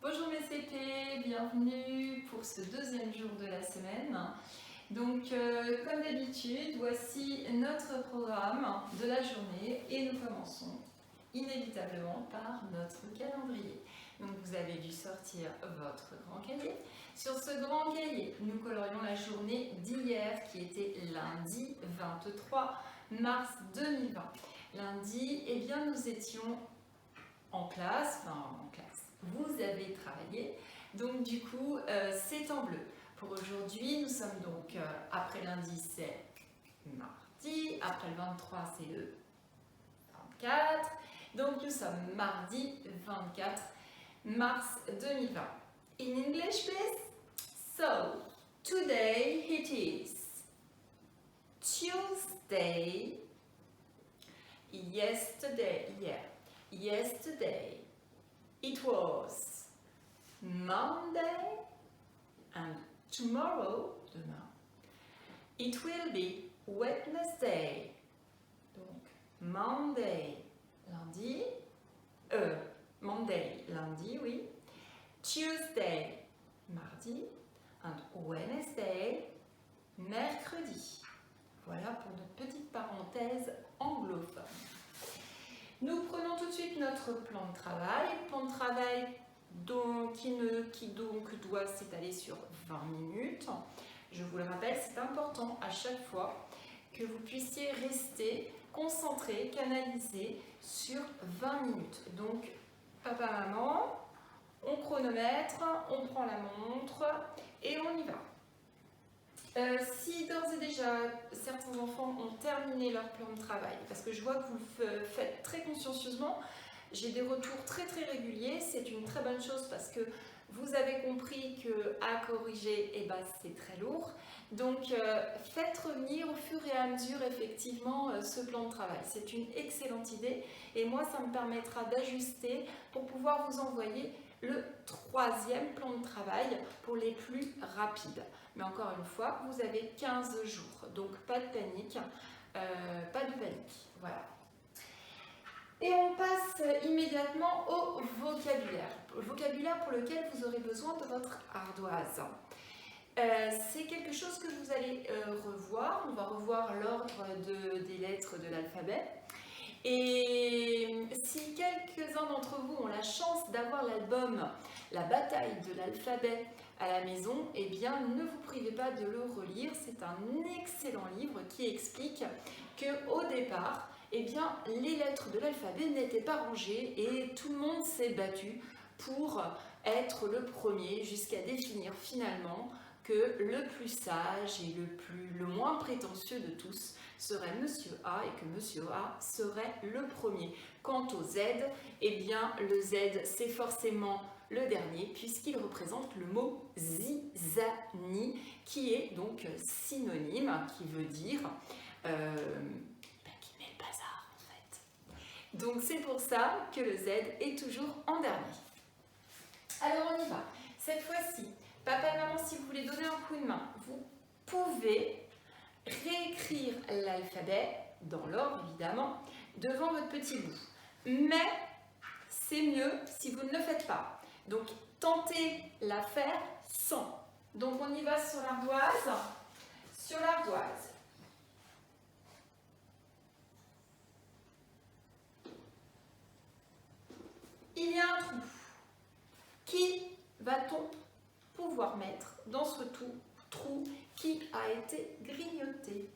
Bonjour mes CP, bienvenue pour ce deuxième jour de la semaine. Donc comme d'habitude, voici notre programme de la journée et nous commençons inévitablement par notre calendrier. Donc vous avez dû sortir votre grand cahier. Sur ce grand cahier, nous colorions la journée d'hier qui était lundi 23 mars 2020. Lundi, eh bien, nous étions en classe. Vous avez travaillé, donc du coup c'est en bleu. Pour aujourd'hui, nous sommes donc, après lundi c'est mardi, après le 23 c'est le 24, donc nous sommes mardi 24 mars 2020. In English please? So, today it is Tuesday, yesterday it was Monday, and tomorrow, demain, it will be Wednesday. Donc, Monday, lundi, Monday, lundi, oui. Tuesday, mardi, and Wednesday, mercredi. Voilà pour notre petite parenthèse anglophone. Nous prenons tout de suite notre plan de travail. Plan de travail qui doit s'étaler sur 20 minutes. Je vous le rappelle, c'est important à chaque fois que vous puissiez rester concentré, canalisé sur 20 minutes. Donc, papa, maman, on chronomètre, on prend la montre et on y va. Si d'ores et déjà certains enfants ont terminé leur plan de travail, parce que je vois que vous le faites très consciencieusement, j'ai des retours très réguliers, c'est une très bonne chose parce que vous avez compris que à corriger, eh ben, c'est très lourd. Donc faites revenir au fur et à mesure effectivement ce plan de travail. C'est une excellente idée et moi ça me permettra d'ajuster pour pouvoir vous envoyer le troisième plan de travail pour les plus rapides. Mais encore une fois, vous avez 15 jours, donc pas de panique, voilà. Et on passe immédiatement au vocabulaire pour lequel vous aurez besoin de votre ardoise. C'est quelque chose que vous allez revoir, on va revoir l'ordre des lettres de l'alphabet. Et si quelques-uns d'entre vous ont la chance d'avoir l'album La bataille de l'alphabet à la maison, eh bien ne vous privez pas de le relire. C'est un excellent livre qui explique qu'au départ, eh bien, les lettres de l'alphabet n'étaient pas rangées et tout le monde s'est battu pour être le premier jusqu'à définir finalement que le plus sage et le moins prétentieux de tous serait Monsieur A et que Monsieur A serait le premier. Quant au Z, eh bien le Z c'est forcément le dernier puisqu'il représente le mot zizanie qui est donc synonyme, qui veut dire qui met le bazar en fait. Donc c'est pour ça que le Z est toujours en dernier. Alors on y va. Cette fois-ci, papa et maman, si vous voulez donner un coup de main, vous pouvez réécrire l'alphabet, dans l'ordre évidemment, devant votre petit bout. Mais c'est mieux si vous ne le faites pas. Donc tentez la faire sans. Donc on y va sur l'ardoise. Sur l'ardoise. Il y a un trou. Qui va-t-on pouvoir mettre dans ce trou qui a été grignoté?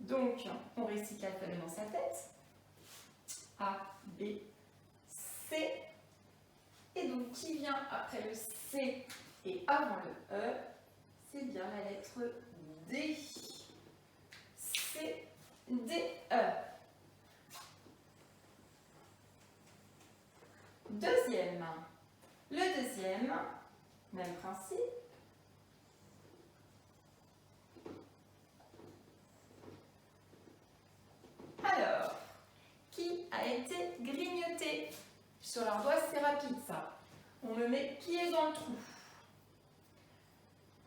Donc, on récite l'alphabet dans sa tête. A, B, C. Et donc, qui vient après le C et avant le E? C'est bien la lettre D. C, D, E. Deuxième. Le deuxième, même principe. Alors, qui a été grignoté? Sur l'ardoise, c'est rapide ça. On le met pied dans le trou.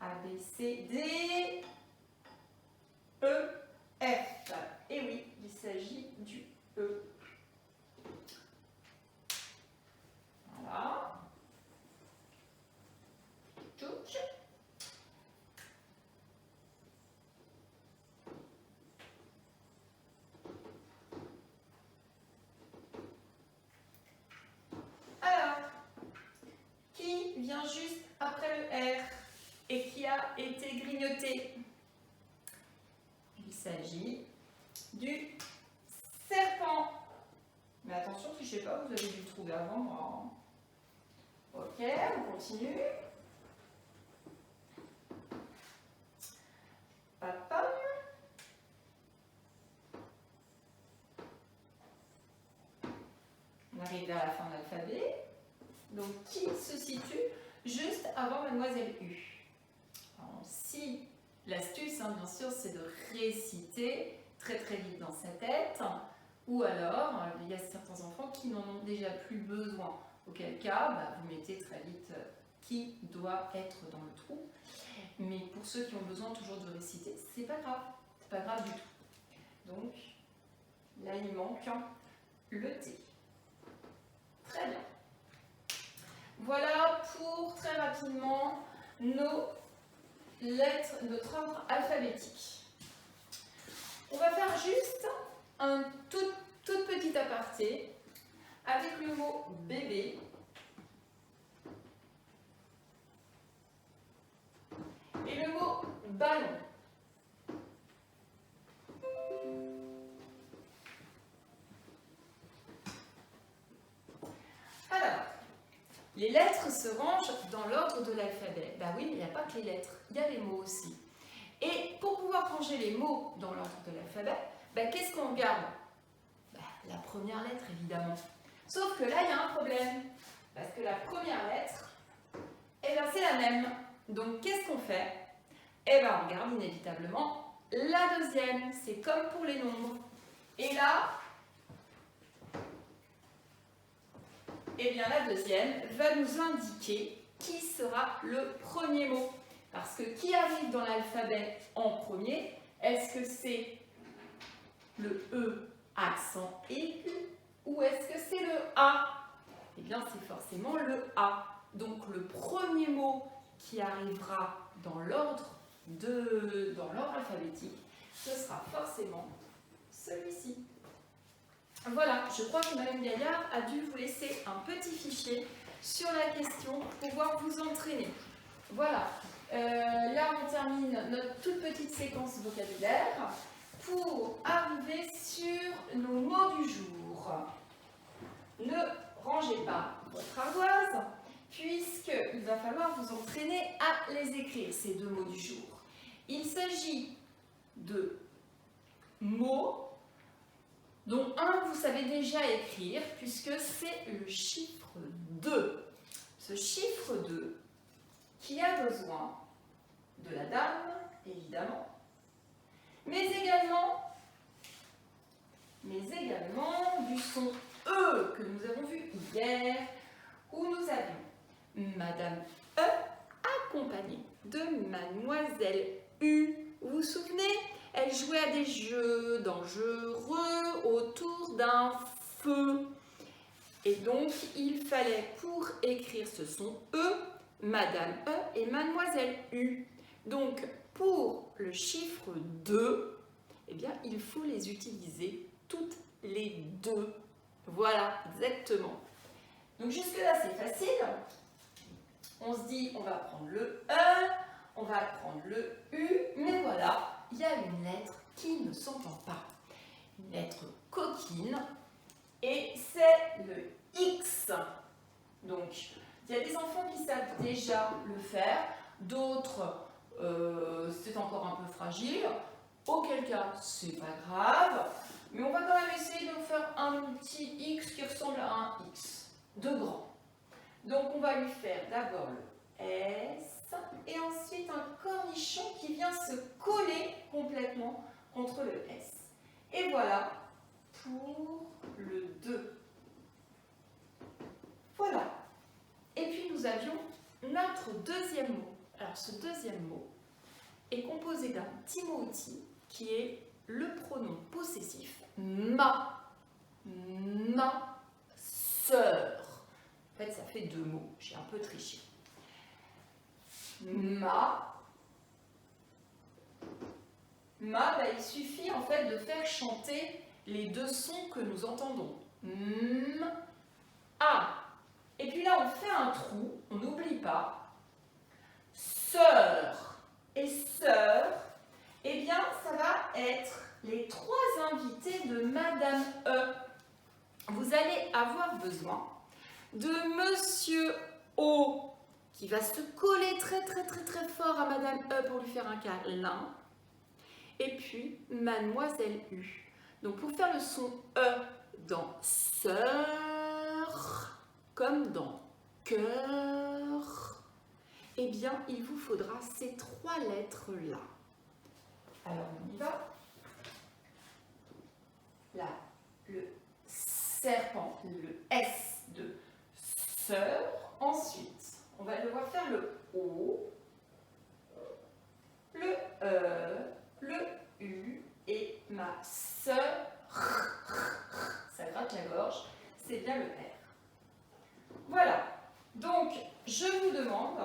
A, B, C, D, E, F. Et oui, il s'agit du E. vient juste après le R et qui a été grignoté. Il s'agit du serpent. Mais attention, ne trichez pas, vous avez dû le trouver avant moi. Ok, on continue. Papa. On arrive vers la fin de l'alphabet. Donc, qui se situe juste avant Mademoiselle U. Alors, si l'astuce, hein, bien sûr, c'est de réciter très très vite dans sa tête, ou alors, il y a certains enfants qui n'en ont déjà plus besoin. Auquel cas, vous mettez très vite qui doit être dans le trou. Mais pour ceux qui ont besoin toujours de réciter, c'est pas grave. C'est pas grave du tout. Donc, là, il manque le T. Très bien. Voilà pour très rapidement nos lettres, notre ordre alphabétique. On va faire juste un tout petit aparté avec le mot bébé et le mot ballon. Alors, les lettres se rangent dans l'ordre de l'alphabet. Ben oui, mais il n'y a pas que les lettres, il y a les mots aussi. Et pour pouvoir ranger les mots dans l'ordre de l'alphabet, qu'est-ce qu'on regarde? La première lettre, évidemment. Sauf que là, il y a un problème. Parce que la première lettre, c'est la même. Donc, qu'est-ce qu'on fait? On regarde inévitablement la deuxième. C'est comme pour les nombres. Et là, la deuxième va nous indiquer qui sera le premier mot. Parce que qui arrive dans l'alphabet en premier? Est-ce que c'est le E accent aigu ou est-ce que c'est le A? Eh bien, c'est forcément le A. Donc, le premier mot qui arrivera dans l'ordre alphabétique, ce sera forcément celui-ci. Voilà, je crois que Mme Gaillard a dû vous laisser un petit fichier sur la question pour pouvoir vous entraîner. Voilà, là on termine notre toute petite séquence vocabulaire pour arriver sur nos mots du jour. Ne rangez pas votre ardoise puisqu'il va falloir vous entraîner à les écrire, ces deux mots du jour. Il s'agit de mots dont un vous savez déjà écrire puisque c'est le chiffre 2. Ce chiffre 2 qui a besoin de la dame, évidemment, mais également du son E que nous avons vu hier où nous avions Madame E accompagnée de Mademoiselle U. Vous vous souvenez? Elle jouait à des jeux dangereux autour d'un feu. Et donc, il fallait, pour écrire ce son E, Madame E et Mademoiselle U. Donc, pour le chiffre 2, il faut les utiliser toutes les deux. Voilà, exactement. Donc, jusque-là, c'est facile. On se dit, on va prendre le E, on va prendre le U, mais voilà. Il y a une lettre qui ne s'entend pas, une lettre coquine, et c'est le X. Donc, il y a des enfants qui savent déjà le faire, d'autres, c'est encore un peu fragile, auquel cas, c'est pas grave, mais on va quand même essayer de faire un petit X qui ressemble à un X, de grand. Donc, on va lui faire d'abord le S, et ensuite un cornichon qui vient se coller complètement contre le S. Et voilà pour le 2. Voilà. Et puis nous avions notre deuxième mot. Alors ce deuxième mot est composé d'un petit mot outil qui est le pronom possessif ma sœur. En fait, ça fait deux mots. J'ai un peu triché. Il suffit en fait de faire chanter les deux sons que nous entendons. A. Et puis là, on fait un trou, on n'oublie pas. Sœur et sœur, eh bien, ça va être les 3 invités de Madame E. Vous allez avoir besoin de Monsieur O, qui va se coller très fort à Madame E pour lui faire un câlin. Et puis, Mademoiselle U. Donc, pour faire le son E dans sœur, comme dans cœur, eh bien, il vous faudra ces 3 lettres-là. Alors, on y va. Là, le serpent, le S de sœur. Ensuite, on va devoir faire le O, le E, le U et ma sœur. Ça gratte la gorge, c'est bien le R. Voilà. Donc, je vous demande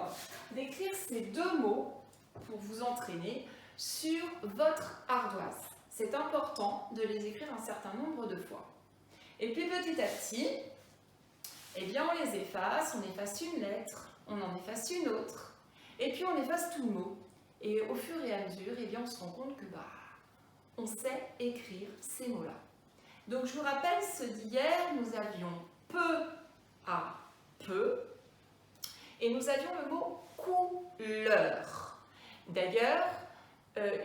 d'écrire ces 2 mots pour vous entraîner sur votre ardoise. C'est important de les écrire un certain nombre de fois. Et puis petit à petit, eh bien on les efface, on efface une lettre, on en efface une autre, et puis on efface tout le mot. Et au fur et à mesure, eh bien on se rend compte que on sait écrire ces mots-là. Donc je vous rappelle, ceux d'hier, nous avions peu à peu, et nous avions le mot couleur. D'ailleurs,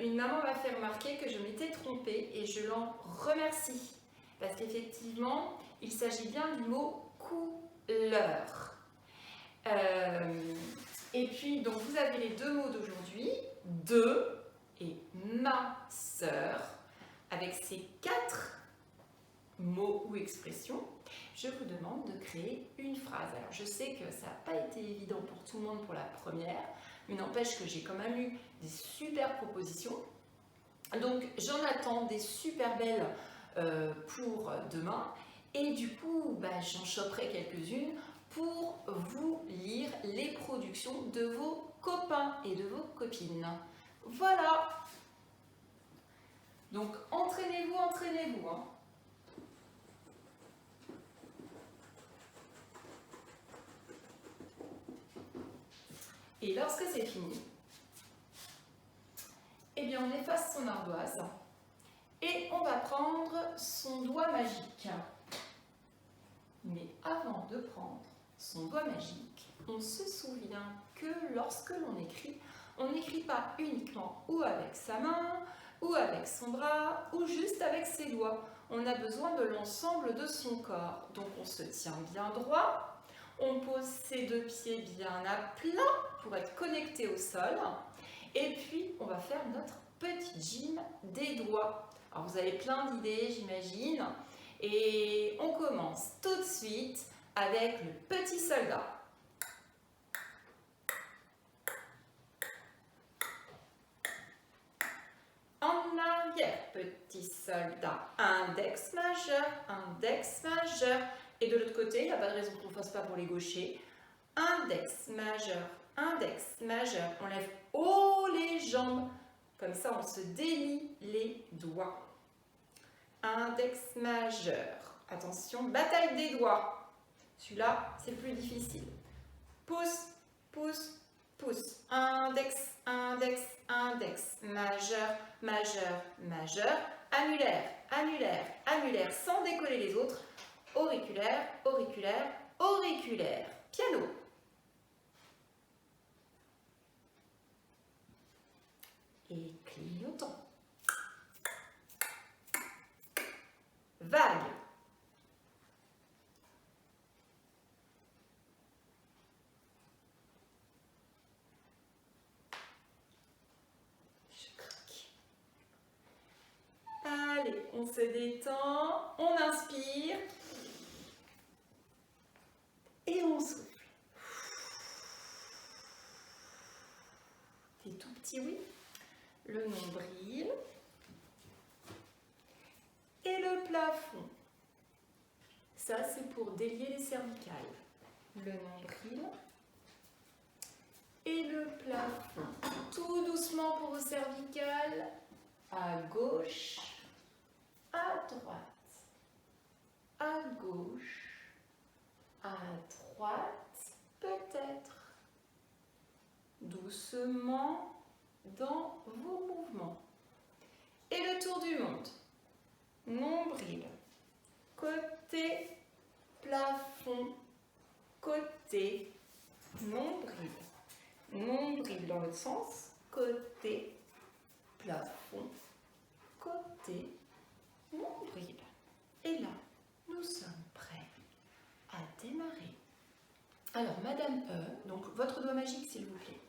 une maman m'a fait remarquer que je m'étais trompée et je l'en remercie. Parce qu'effectivement, il s'agit bien du mot couleur. Et puis, donc, vous avez les 2 mots d'aujourd'hui, de et ma sœur. Avec ces 4 mots ou expressions, je vous demande de créer une phrase. Alors, je sais que ça n'a pas été évident pour tout le monde pour la première, mais n'empêche que j'ai quand même eu des super propositions. Donc, j'en attends des super belles pour demain. Et du coup, j'en choperai quelques-unes pour vous lire les productions de vos copains et de vos copines. Voilà. Donc, entraînez-vous, entraînez-vous. Hein. Et lorsque c'est fini, eh bien, on efface son ardoise et on va prendre son doigt magique. Mais avant de prendre son doigt magique, on se souvient que lorsque l'on écrit, on n'écrit pas uniquement ou avec sa main, ou avec son bras, ou juste avec ses doigts. On a besoin de l'ensemble de son corps. Donc on se tient bien droit, on pose ses 2 pieds bien à plat pour être connecté au sol, et puis on va faire notre petit gym des doigts. Alors vous avez plein d'idées, j'imagine. Et on commence tout de suite avec le petit soldat. En arrière, petit soldat. Index majeur, index majeur. Et de l'autre côté, il n'y a pas de raison qu'on ne fasse pas pour les gauchers. Index majeur, index majeur. On lève haut les jambes. Comme ça, on se délie les doigts. Index majeur. Attention, bataille des doigts. Celui-là, c'est le plus difficile. Pouce, pouce, pouce. Index, index, index. Majeur, majeur, majeur. Annulaire, annulaire, annulaire, sans décoller les autres. Auriculaire, auriculaire, auriculaire. Piano. Et clignotant. Vague. Je craque. Allez, on se détend, on inspire et on souffle. Des tout petits oui. Le nombril et le plafond. Ça, c'est pour délier les cervicales. Le nombril et le plafond. Tout doucement pour vos cervicales. À gauche, à droite, à gauche, à droite. droite, peut-être. Doucement dans vos mouvements. Et le tour du monde. Nombril, côté, plafond, côté, nombril. Nombril dans l'autre sens, côté, plafond, côté, nombril. Et là, nous sommes prêts à démarrer. Alors, Madame E, donc votre doigt magique s'il vous plaît.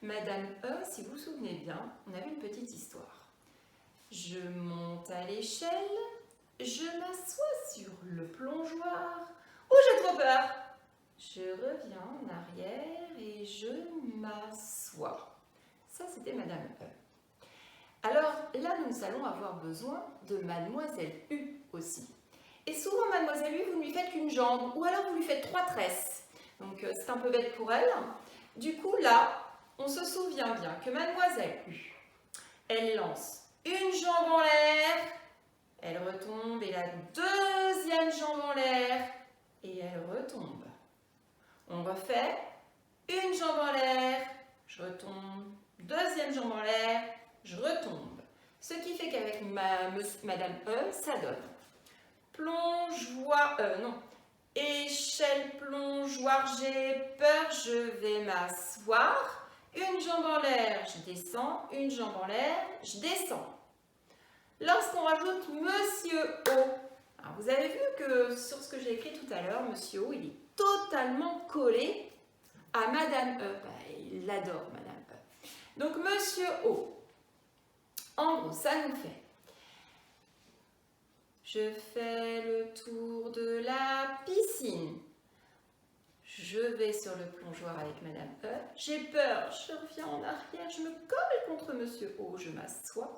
Madame E, si vous vous souvenez bien, on avait une petite histoire. Je monte à l'échelle, je m'assois sur le plongeoir. Oh, j'ai trop peur! Je reviens en arrière et je m'assois. Ça, c'était Madame E. Alors là, nous allons avoir besoin de Mademoiselle U aussi. Et souvent, Mademoiselle U, vous ne lui faites qu'une jambe ou alors vous lui faites 3 tresses. Donc, c'est un peu bête pour elle. Du coup, là, on se souvient bien que Mademoiselle U, elle lance une jambe en l'air, elle retombe et la deuxième jambe en l'air et elle retombe. On refait une jambe en l'air, je retombe, deuxième jambe en l'air, je retombe. Ce qui fait qu'avec Madame E, ça donne plongeoir, échelle, plongeoir, j'ai peur, je vais m'asseoir. Une jambe en l'air, je descends, une jambe en l'air, je descends. Lorsqu'on rajoute Monsieur O, alors vous avez vu que sur ce que j'ai écrit tout à l'heure, Monsieur O, il est totalement collé à Madame E. Il l'adore, Madame E. Donc, Monsieur O, en gros, ça nous fait. Je fais le tour de la piscine. Je vais sur le plongeoir avec Madame E. J'ai peur, je reviens en arrière, je me colle contre Monsieur O, je m'assois.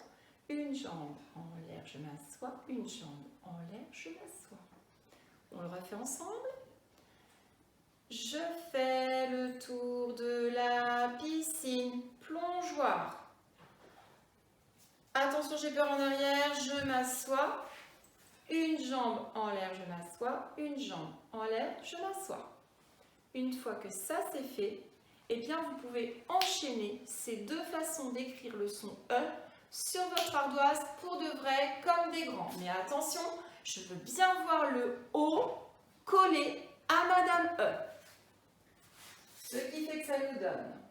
Une jambe en l'air, je m'assois. Une jambe en l'air, je m'assois. On le refait ensemble. Je fais le tour de la piscine. Plongeoir. Attention, j'ai peur en arrière, je m'assois. Une jambe en l'air, je m'assois. Une jambe en l'air, je m'assois. Une fois que ça c'est fait, eh bien vous pouvez enchaîner ces deux façons d'écrire le son E sur votre ardoise pour de vrai comme des grands. Mais attention, je veux bien voir le O collé à Madame E. Ce qui fait que ça nous donne.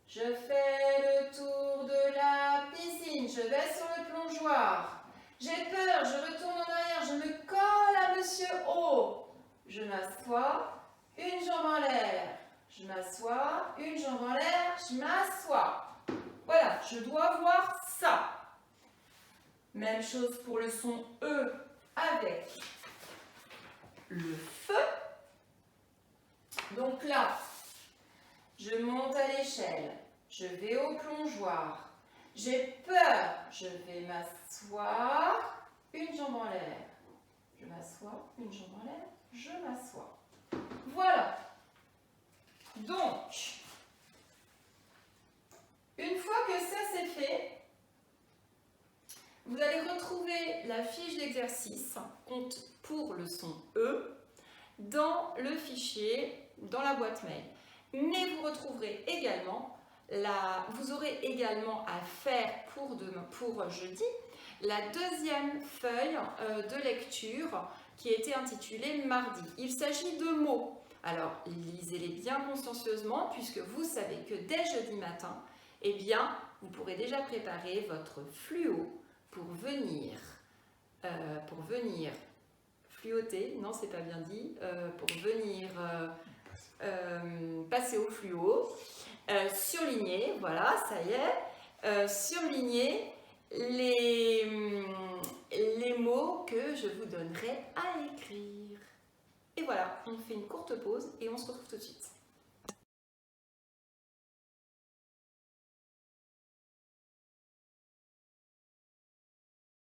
Je fais le tour de la piscine, je vais sur le plongeoir. J'ai peur, je retourne en arrière, je me colle à Monsieur O. Je m'assois, une jambe en l'air, je m'assois, une jambe en l'air, je m'assois. Voilà, je dois voir ça. Même chose pour le son E avec le feu. Donc là, je monte à l'échelle, je vais au plongeoir. J'ai peur, je vais m'asseoir, une jambe en l'air. Je m'assois, une jambe en l'air, je m'assois. Voilà. Donc, une fois que ça c'est fait, vous allez retrouver la fiche d'exercice pour le son E dans le fichier, dans la boîte mail. Mais vous retrouverez également, vous aurez également à faire pour jeudi, la deuxième feuille de lecture qui était intitulée Mardi. Il s'agit de mots. Alors, lisez-les bien consciencieusement puisque vous savez que dès jeudi matin, eh bien, vous pourrez déjà préparer votre fluo pour venir fluoter, non, c'est pas bien dit, pour venir passer au fluo, surligner, voilà, ça y est, surligner les mots que je vous donnerai à écrire. Et voilà, on fait une courte pause et on se retrouve tout de suite.